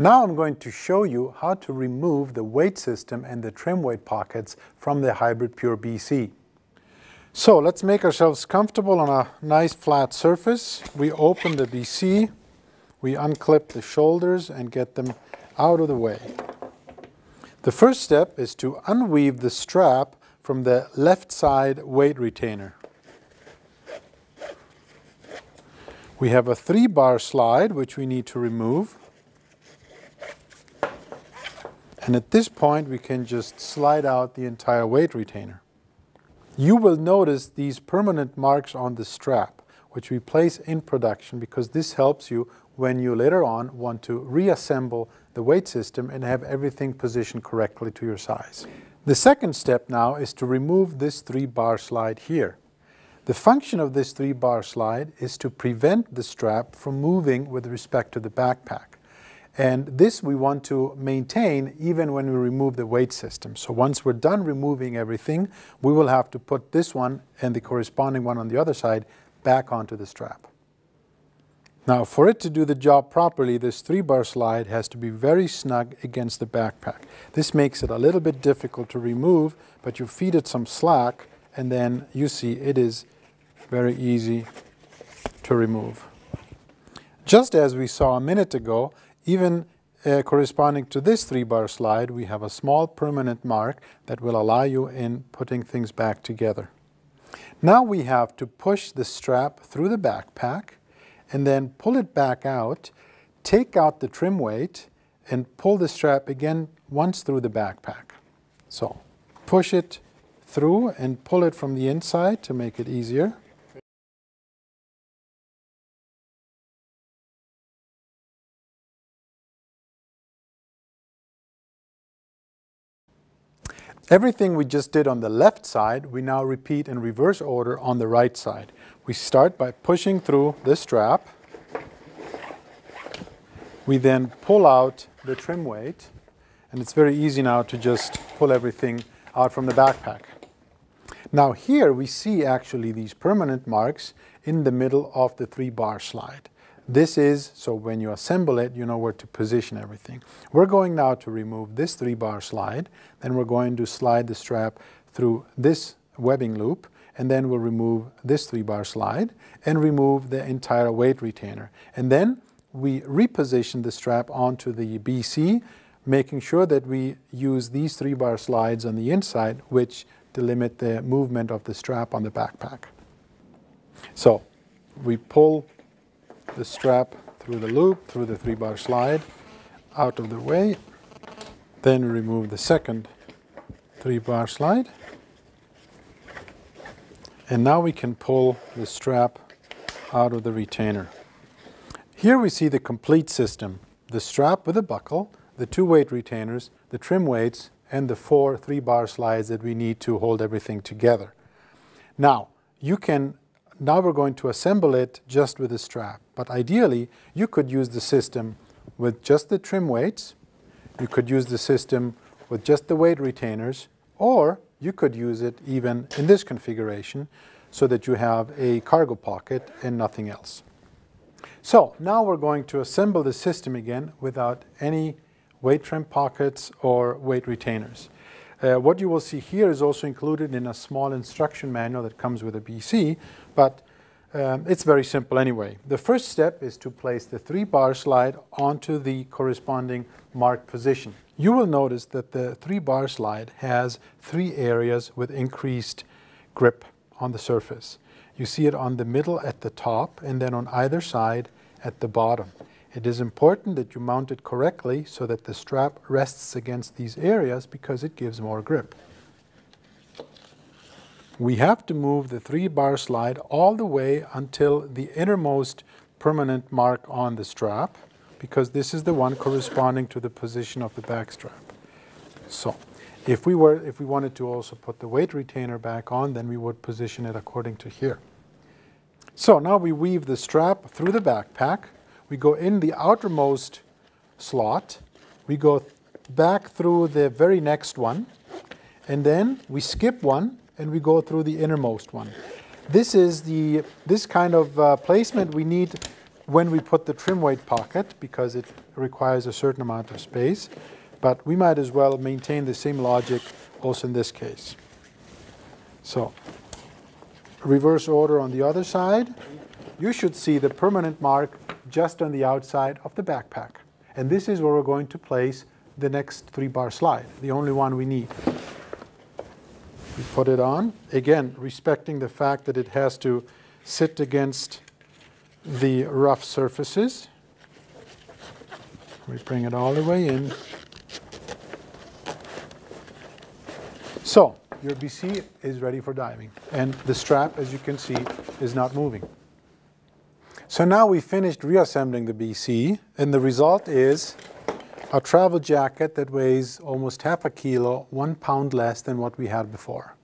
Now I'm going to show you how to remove the weight system and the trim weight pockets from the Hybrid Pure BC. So let's make ourselves comfortable on a nice flat surface. We open the BC, we unclip the shoulders and get them out of the way. The first step is to unweave the strap from the left side weight retainer. We have a 3-bar slide which we need to remove. And at this point we can just slide out the entire weight retainer. You will notice these permanent marks on the strap, which we place in production because this helps you when you later on want to reassemble the weight system and have everything positioned correctly to your size. The second step now is to remove this 3-bar slide here. The function of this 3-bar slide is to prevent the strap from moving with respect to the backpack. And this we want to maintain even when we remove the weight system. So once we're done removing everything, we will have to put this one and the corresponding one on the other side back onto the strap. Now for it to do the job properly, this 3-bar slide has to be very snug against the backpack. This makes it a little bit difficult to remove, but you feed it some slack and then you see it is very easy to remove. Just as we saw a minute ago, even corresponding to this 3-bar slide, we have a small permanent mark that will allow you in putting things back together. Now we have to push the strap through the backpack and then pull it back out, take out the trim weight and pull the strap again once through the backpack. So push it through and pull it from the inside to make it easier. Everything we just did on the left side, we now repeat in reverse order on the right side. We start by pushing through the strap. We then pull out the trim weight, and it's very easy now to just pull everything out from the backpack. Now here we see actually these permanent marks in the middle of the 3-bar slide. This is, so when you assemble it, you know where to position everything. We're going now to remove this 3-bar slide, then we're going to slide the strap through this webbing loop, and then we'll remove this 3-bar slide and remove the entire weight retainer. And then we reposition the strap onto the BC, making sure that we use these 3-bar slides on the inside, which delimit the movement of the strap on the backpack. So we pull the strap through the loop, through the 3-bar slide, out of the way. Then we remove the second 3-bar slide. And now we can pull the strap out of the retainer. Here we see the complete system. The strap with a buckle, the 2 weight retainers, the trim weights, and the 4 3-bar slides that we need to hold everything together. Now we're going to assemble it just with a strap. But ideally, you could use the system with just the trim weights, you could use the system with just the weight retainers, or you could use it even in this configuration so that you have a cargo pocket and nothing else. So now we're going to assemble the system again without any weight trim pockets or weight retainers. What you will see here is also included in a small instruction manual that comes with a BC, but it's very simple anyway. The first step is to place the 3-bar slide onto the corresponding marked position. You will notice that the 3-bar slide has 3 areas with increased grip on the surface. You see it on the middle at the top and then on either side at the bottom. It is important that you mount it correctly so that the strap rests against these areas because it gives more grip. We have to move the 3-bar slide all the way until the innermost permanent mark on the strap, because this is the one corresponding to the position of the back strap. So if we wanted to also put the weight retainer back on, then we would position it according to here. So now we weave the strap through the backpack. We go in the outermost slot. We go back through the very next one, and then we skip one and we go through the innermost one. This kind of placement we need when we put the trim weight pocket, because it requires a certain amount of space, but we might as well maintain the same logic also in this case. So, reverse order on the other side. You should see the permanent mark just on the outside of the backpack. And this is where we're going to place the next 3-bar slide, the only one we need. We put it on, again, respecting the fact that it has to sit against the rough surfaces. We bring it all the way in. So, your BC is ready for diving. And the strap, as you can see, is not moving. So now we finished reassembling the BC, and the result is a travel jacket that weighs almost half a kilo, 1 pound less than what we had before.